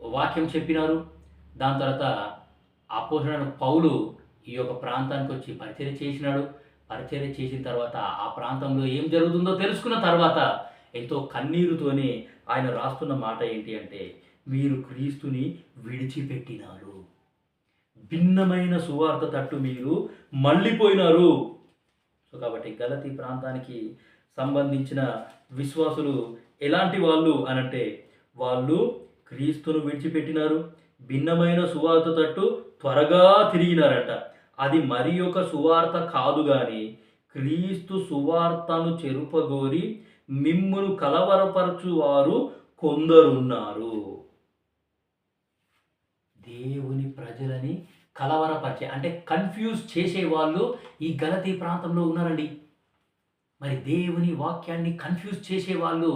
వాక్యం చెప్పినారు. దాని తర్వాత అపోస్తలుడైన పౌలు ఈ యొక్క ప్రాంతానికి వచ్చి పరిచర్య చేసినాడు. పరిచర్య చేసిన తర్వాత ఆ ప్రాంతంలో ఏం జరుగుతుందో తెలుసుకున్న తర్వాత ఎంతో కన్నీరుతోనే ఆయన రాస్తున్న మాట ఏంటి అంటే, మీరు క్రీస్తుని విడిచిపెట్టినారు, భిన్నమైన సువార్త తట్టు మీరు మళ్ళీపోయినారు. సో కాబట్టి గలతీ ప్రాంతానికి సంబంధించిన విశ్వాసులు ఎలాంటి వాళ్ళు అనంటే, వాళ్ళు క్రీస్తును విడిచిపెట్టినారు, భిన్నమైన సువార్త తట్టు త్వరగా తిరిగినారంట. అది మరి ఒక సువార్త కాదు గాని క్రీస్తు సువార్తను చెరుపగోరి మిమ్మును కలవరపరచువారు కొందరున్నారు. దేవుని ప్రజలని కలవరపరిచే అంటే కన్ఫ్యూజ్ చేసేవాళ్ళు ఈ గలతీ ప్రాంతంలో ఉన్నారండి. మరి దేవుని వాక్యాన్ని కన్ఫ్యూజ్ చేసేవాళ్ళు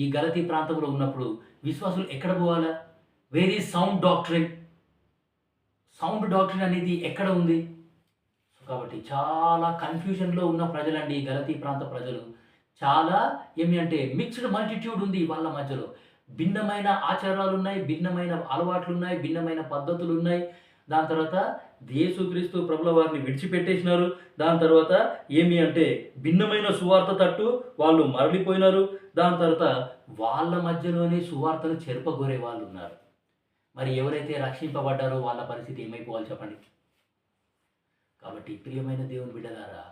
ఈ గలతీ ప్రాంతంలో ఉన్నప్పుడు విశ్వాసులు ఎక్కడ పోవాలా? Where is sound doctrine? Sound doctrine అనేది ఎక్కడ ఉంది? సో కాబట్టి చాలా కన్ఫ్యూజన్లో ఉన్న ప్రజలండి ఈ గలతీ ప్రాంత ప్రజలు. చాలా ఏమి అంటే మిక్స్డ్ మల్టిట్యూడ్ ఉంది వాళ్ళ మధ్యలో. భిన్నమైన ఆచారాలు ఉన్నాయి, భిన్నమైన అలవాట్లు ఉన్నాయి, భిన్నమైన పద్ధతులు ఉన్నాయి. దాని తర్వాత యేసుక్రీస్తు ప్రభుల వారిని విడిచిపెట్టేసినారు. దాని తర్వాత ఏమి అంటే భిన్నమైన సువార్త తట్టు వాళ్ళు మరలిపోయినారు. దాని తర్వాత వాళ్ళ మధ్యలోనే సువార్తను చెరపగోరే వాళ్ళు ఉన్నారు. మరి ఎవరైతే రక్షింపబడ్డారో వాళ్ళ పరిస్థితి ఏమైపోవాలి చెప్పండి. కాబట్టి ప్రియమైన దేవుని బిడ్డలారా,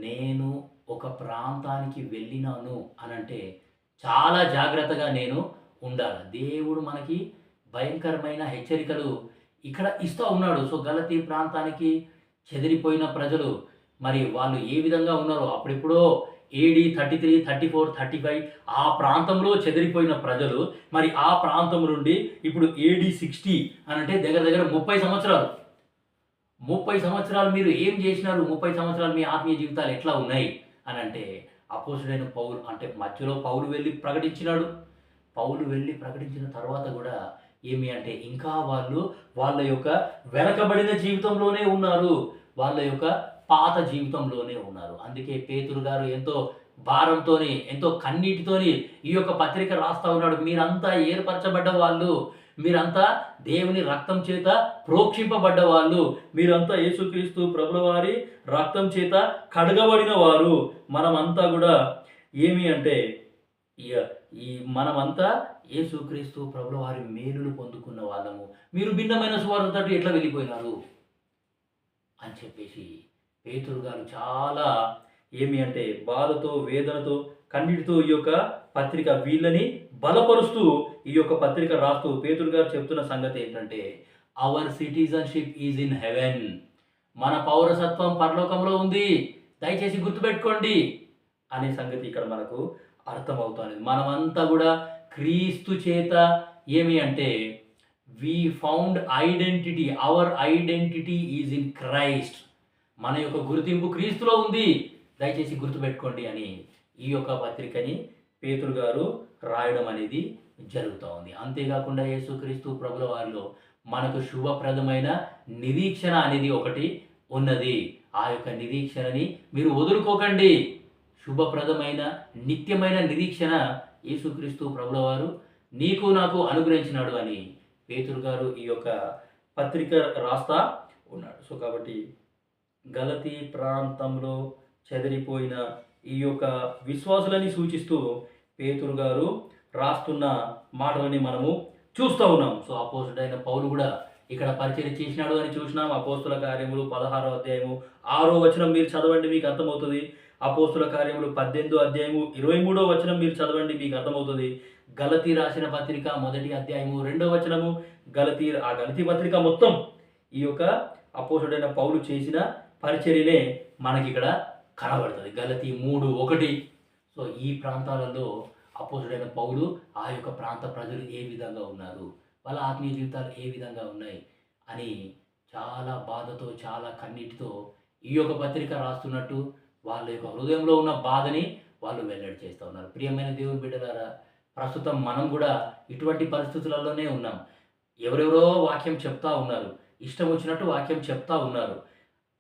నేను ఒక ప్రాంతానికి వెళ్ళినాను అనంటే చాలా జాగ్రత్తగా నేను ఉండాలి. దేవుడు మనకి భయంకరమైన హెచ్చరికలు ఇక్కడ ఇస్తూ ఉన్నాడు. సో గలతీ ప్రాంతానికి చెదిరిపోయిన ప్రజలు మరి వాళ్ళు ఏ విధంగా ఉన్నారో అప్పుడెప్పుడో ఏడి 33, 34, 35 ఆ ప్రాంతంలో చెదిరిపోయిన ప్రజలు మరి ఆ ప్రాంతం నుండి ఇప్పుడు ఏడి 60 అనంటే దగ్గర దగ్గర 30 సంవత్సరాలు. 30 సంవత్సరాలు మీరు ఏం చేసినారు? 30 సంవత్సరాలు మీ ఆత్మీయ జీవితాలు ఎట్లా ఉన్నాయి అని అంటే అపోస్తుడైన పౌలు అంటే మధ్యలో పౌలు వెళ్ళి ప్రకటించినాడు. పౌలు వెళ్ళి ప్రకటించిన తర్వాత కూడా ఏమి అంటే ఇంకా వాళ్ళు వాళ్ళ యొక్క వెనకబడిన జీవితంలోనే ఉన్నారు. వాళ్ళ యొక్క పాత జీవితంలోనే ఉన్నారు. అందుకే పేతురు గారు ఎంతో భారంతోని ఎంతో కన్నీటితోని ఈ యొక్క పత్రిక రాస్తా ఉన్నాడు. మీరంతా ఏర్పరచబడ్డ వాళ్ళు, మీరంతా దేవుని రక్తం చేత ప్రోక్షింపబడ్డ వాళ్ళు, మీరంతా యేసుక్రీస్తు ప్రభుల వారి రక్తం చేత కడగబడిన వారు. మనమంతా కూడా ఏమి అంటే మనమంతా యేసుక్రీస్తు ప్రభుల వారి మేలులు పొందుకున్న వాళ్ళము. మీరు భిన్నమైన సువార్త తట్టు ఎట్లా వెళ్ళిపోయినారు అని చెప్పేసి పేతురు గారు చాలా ఏమి అంటే బాధతో వేదనతో కన్నీటితో ఈ యొక్క పత్రిక వీళ్ళని బలపరుస్తూ ఈ యొక్క పత్రిక రాస్తూ పేతురు గారు చెప్తున్న సంగతి ఏంటంటే hour citizenship is in heaven. మన పౌరసత్వం పరలోకంలో ఉంది, దయచేసి గుర్తుపెట్టుకోండి అనే సంగతి ఇక్కడ మనకు అర్థమవుతుంది. మనమంతా కూడా క్రీస్తు చేత ఏమి అంటే we found identity, our identity is in Christ. మన యొక్క గుర్తింపు క్రీస్తులో ఉంది, దయచేసి గుర్తుపెట్టుకోండి అని ఈ యొక్క పత్రికని పేతురు గారు రాయడం అనేది జరుగుతూ ఉంది. అంతేకాకుండా యేసుక్రీస్తు ప్రభుల వారిలో మనకు శుభప్రదమైన నిరీక్షణ అనేది ఒకటి ఉన్నది. ఆ యొక్క నిరీక్షణని మీరు వదులుకోకండి. శుభప్రదమైన నిత్యమైన నిరీక్షణ యేసుక్రీస్తు ప్రభుల వారు నీకు నాకు అనుగ్రహించినాడు అని పేతురు గారు ఈ యొక్క పత్రిక రాస్తా ఉన్నాడు. సో కాబట్టి గలతీ ప్రాంతంలో చెదిరిపోయిన ఈ యొక్క విశ్వాసులని సూచిస్తూ పేతురు గారు రాస్తున్న మాటలని మనము చూస్తూ ఉన్నాం. సో అపోస్తుడైన పౌలు కూడా ఇక్కడ పరిచయం చేసినాడు అని చూసినాం. అపోస్తుల కార్యములు 16వ అధ్యాయము 6వ వచనం మీరు చదవండి, మీకు అర్థమవుతుంది. అపోస్తుల కార్యములు 18వ అధ్యాయము 23వ వచనం మీరు చదవండి, మీకు అర్థమవుతుంది. గలతీ రాసిన పత్రిక 1వ అధ్యాయము 2వ వచనము గలతీ పత్రిక మొత్తం ఈ యొక్క అపోస్తుడైన పౌలు చేసిన పరిచర్యనే మనకి ఇక్కడ కనబడుతుంది. గలతీ 3:1. సో ఈ ప్రాంతాలలో అపోస్తుడైన పౌలు ఆ యొక్క ప్రాంత ప్రజలు ఏ విధంగా ఉన్నారు, వాళ్ళ ఆత్మీయ జీవితాలు ఏ విధంగా ఉన్నాయి అని చాలా బాధతో చాలా కన్నీటితో ఈ యొక్క పత్రిక రాస్తున్నట్టు వాళ్ళ యొక్క హృదయంలో ఉన్న బాధని వాళ్ళు వెల్లడి చేస్తూ ఉన్నారు. ప్రియమైన దేవుని బిడ్డలారా, ప్రస్తుతం మనం కూడా ఇటువంటి పరిస్థితులలోనే ఉన్నాం. ఎవరెవరో వాక్యం చెప్తా ఉన్నారు, ఇష్టం వచ్చినట్టు వాక్యం చెప్తా ఉన్నారు.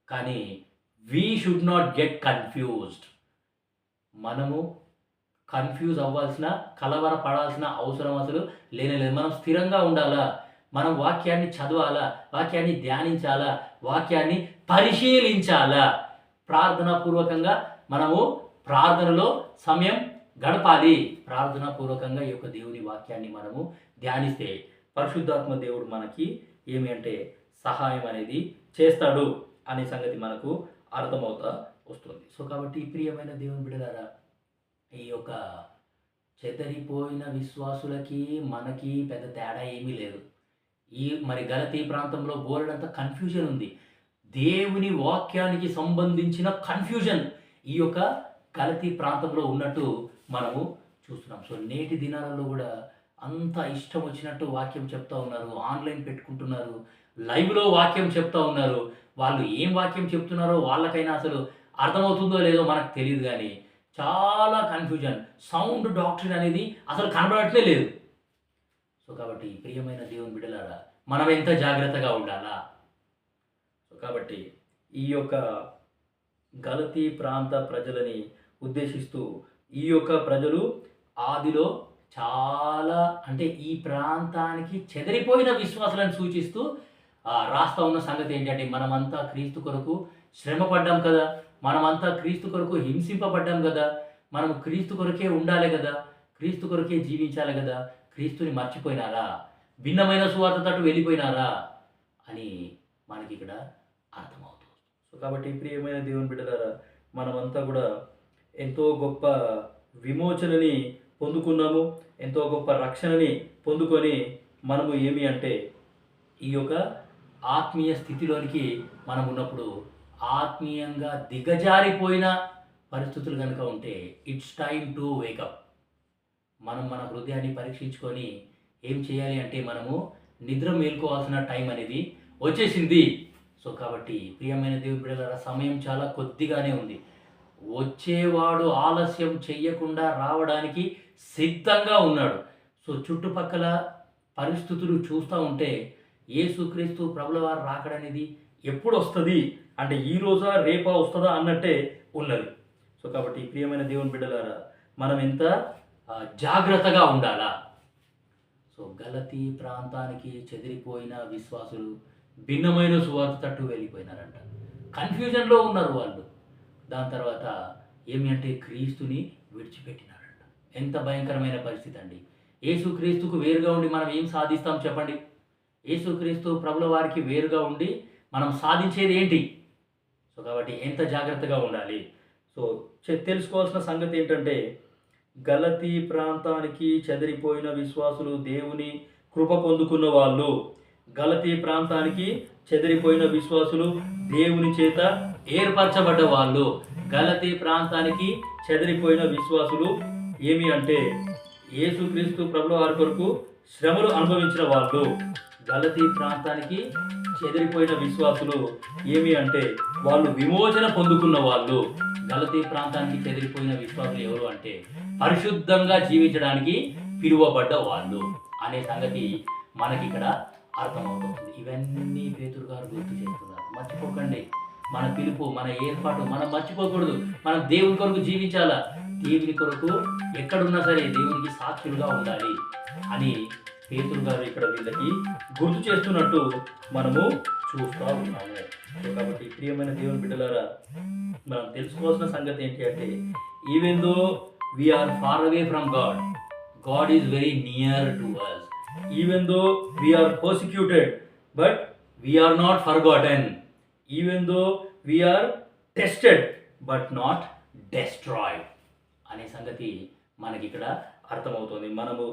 కానీ we should not get confused. మనము కన్ఫ్యూజ్ అవ్వాల్సిన, కలవరపడాల్సిన అవసరం అసలు లేనేలేదు. మనం స్థిరంగా ఉండాలా, మనం వాక్యాన్ని చదవాలా, వాక్యాన్ని ధ్యానించాలా, వాక్యాన్ని పరిశీలించాలా. ప్రార్థనాపూర్వకంగా మనము ప్రార్థనలో సమయం గడపాలి. ప్రార్థనాపూర్వకంగా ఈ యొక్క దేవుని వాక్యాన్ని మనము ధ్యానిస్తే పరిశుద్ధాత్మ దేవుడు మనకి ఏమి అంటే సహాయం అనేది చేస్తాడు అనే సంగతి మనకు అర్థమవుతా వస్తుంది. సో కాబట్టి ప్రియమైన దేవుని బిడ్డలారా, ఈ యొక్క చెదరిపోయిన విశ్వాసులకి మనకి పెద్ద తేడా ఏమీ లేదు. ఈ మరి గలతీ ప్రాంతంలో బోలెడంత కన్ఫ్యూజన్ ఉంది. దేవుని వాక్యానికి సంబంధించిన కన్ఫ్యూజన్ ఈ యొక్క గలతీ ప్రాంతంలో ఉన్నట్టు మనము చూస్తున్నాం. సో నేటి దినాలలో కూడా అంత ఇష్టం వచ్చినట్టు వాక్యం చెప్తా ఉన్నారు, ఆన్లైన్ పెట్టుకుంటున్నారు, లైవ్లో వాక్యం చెప్తా ఉన్నారు. వాళ్ళు ఏం వాక్యం చెప్తున్నారో వాళ్ళకైనా అసలు అర్థమవుతుందో లేదో మనకు తెలియదు. కానీ చాలా కన్ఫ్యూజన్, సౌండ్ డాక్ట్రిన్ అనేది అసలు కనబడట్లే లేదు. సో కాబట్టి ప్రియమైన దేవుని బిడ్డలారా, మనం ఎంత జాగ్రత్తగా ఉండాలా. సో కాబట్టి ఈ యొక్క గలతీ ప్రాంత ప్రజలని ఉద్దేశిస్తూ ఈ యొక్క ప్రజలు ఆదిలో చాలా అంటే ఈ ప్రాంతానికి చెదిరిపోయిన విశ్వాసాలను సూచిస్తూ రాస్తా ఉన్న సంగతి ఏంటంటే మనమంతా క్రీస్తు కొరకు శ్రమ పడ్డాం కదా, మనమంతా క్రీస్తు కొరకు హింసింపబడ్డాం కదా, మనం క్రీస్తు కొరకే ఉండాలి కదా, క్రీస్తు కొరకే జీవించాలి కదా, క్రీస్తుని మర్చిపోయినారా, భిన్నమైన సువార్త తట్టు వెళ్ళిపోయినారా అని మనకి ఇక్కడ అర్థమవుతుంది. సో కాబట్టి ప్రియమైన దేవుని బిడ్డలారా, మనమంతా కూడా ఎంతో గొప్ప విమోచనని పొందుకున్నాము, ఎంతో గొప్ప రక్షణని పొందుకొని మనము ఏమి అంటే ఈ యొక్క ఆత్మీయ స్థితిలోనికి మనం ఉన్నప్పుడు ఆత్మీయంగా దిగజారిపోయిన పరిస్థితులు కనుక ఉంటే ఇట్స్ టైమ్ టు వేకప్. మనం మన హృదయాన్ని పరీక్షించుకొని ఏం చేయాలి అంటే మనము నిద్ర మేల్కోవాల్సిన టైం అనేది వచ్చేసింది. సో కాబట్టి ప్రియమైన దేవుని బిడ్డలారా, సమయం చాలా కొద్దిగానే ఉంది. వచ్చేవాడు ఆలస్యం చెయ్యకుండా రావడానికి సిద్ధంగా ఉన్నాడు. సో చుట్టుపక్కల పరిస్థితులు చూస్తూ ఉంటే యేసుక్రీస్తు ప్రభుల వారు రాకడనేది ఎప్పుడు వస్తుంది అంటే ఈ రోజా రేపా వస్తుందా అన్నట్టే ఉన్నది. సో కాబట్టి ప్రియమైన దేవుని బిడ్డలారా, మనం ఎంత జాగ్రత్తగా ఉండాలా. సో గలతీ ప్రాంతానికి చెదిరిపోయిన విశ్వాసులు భిన్నమైన సువార్త తట్టు వెళ్ళిపోయినారంట. కన్ఫ్యూజన్లో ఉన్నారు వాళ్ళు. దాని తర్వాత ఏమి అంటే క్రీస్తుని విడిచిపెట్టినారంట. ఎంత భయంకరమైన పరిస్థితి అండి. యేసుక్రీస్తుకు వేరుగా ఉండి మనం ఏం సాధిస్తాం చెప్పండి? యేసుక్రీస్తు ప్రభుల వారికి వేరుగా ఉండి మనం సాధించేది ఏంటి? సో కాబట్టి ఎంత జాగ్రత్తగా ఉండాలి. సో తెలుసుకోవాల్సిన సంగతి ఏంటంటే గలతీ ప్రాంతానికి చెదిరిపోయిన విశ్వాసులు దేవుని కృప పొందుకున్న వాళ్ళు. గలతీ ప్రాంతానికి చెదిరిపోయిన విశ్వాసులు దేవుని చేత ఏర్పరచబడ్డ వాళ్ళు. గలతీ ప్రాంతానికి చెదిరిపోయిన విశ్వాసులు ఏమి అంటే యేసుక్రీస్తు ప్రభుల వారి కొరకు శ్రమలు అనుభవించిన వాళ్ళు. గలతీ ప్రాంతానికి చెదిరిపోయిన విశ్వాసులు ఏమి అంటే వాళ్ళు విమోచన పొందుకున్న వాళ్ళు. గలతీ ప్రాంతానికి చెదిరిపోయిన విశ్వాసులు ఎవరు అంటే పరిశుద్ధంగా జీవించడానికి పిలువబడ్డ వాళ్ళు అనే సంగతి మనకి ఇక్కడ అర్థమవుతుంది. ఇవన్నీ పేతురు గారు గుర్తు చేస్తున్నారు. మర్చిపోకండి, మన పిలుపు, మన ఏర్పాటు మనం మర్చిపోకూడదు. మనం దేవుని కొరకు జీవించాలా. దేవుని కొరకు ఎక్కడున్నా సరే దేవునికి సాక్షులుగా ఉండాలి అని పేతురు గారు ఇక్కడ వీళ్ళకి గుర్తు చేస్తున్నట్టు మనము చూస్తూ ఉన్నాము. కాబట్టి ప్రియమైన దేవుని బిడ్డలారా, మనం తెలుసుకోవాల్సిన సంగతి ఏంటి అంటే even though we are far away from God, God is very near to us. Even though we are persecuted but we are not forgotten. Even though we are tested but not destroyed అనే సంగతి మనకి ఇక్కడ అర్థమవుతుంది. మనము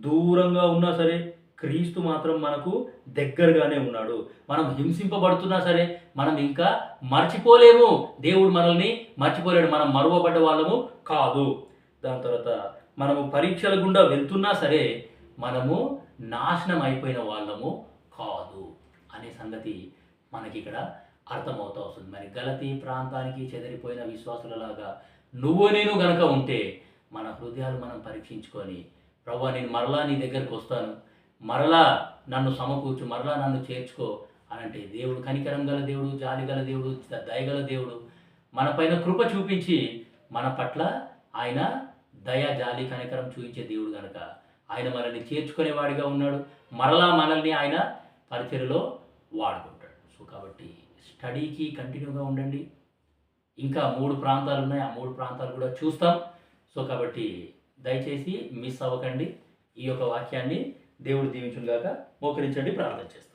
దూరంగా ఉన్నా సరే క్రీస్తు మాత్రం మనకు దగ్గరగానే ఉన్నాడు. మనం హింసింపబడుతున్నా సరే మనం ఇంకా మర్చిపోలేము. దేవుడు మనల్ని మర్చిపోలేడు. మనం మరువబడ్డ వాళ్ళము కాదు. దాని తర్వాత మనము పరీక్షల గుండా వెళ్తున్నా సరే మనము నాశనం అయిపోయిన వాళ్ళము కాదు అనే సంగతి మనకి ఇక్కడ అర్థమవుతూ వస్తుంది. మరి గలతీ ప్రాంతానికి చెదిరిపోయిన విశ్వాసులలాగా నువ్వు నేను గనక ఉంటే మన హృదయాలు మనం పరీక్షించుకొని, ప్రభువా నేను మరలా నీ దగ్గరకు వస్తాను, మరలా నన్ను సమకూర్చు, మరలా నన్ను చేర్చుకో అని అంటే దేవుడు కనికరం గల దేవుడు, జాలి గల దేవుడు, దయగల దేవుడు, మన పైన కృప చూపించి మన పట్ల ఆయన దయ, జాలి, కనికరం చూపించే దేవుడు కనుక ఆయన మనల్ని చేర్చుకునేవాడిగా ఉన్నాడు. మరలా మనల్ని ఆయన పరిచర్యలో వాడుకుంటాడు. సో కాబట్టి స్టడీకి కంటిన్యూగా ఉండండి. ఇంకా 3 ప్రాంతాలు ఉన్నాయి, ఆ 3 ప్రాంతాలు కూడా చూస్తాం. సో కాబట్టి దయచేసి మిస్ అవ్వకండి. ఈ యొక్క వాక్యాన్ని దేవుడు దీవించుగాక. మోకరించండి, ప్రార్థన చేస్తాం.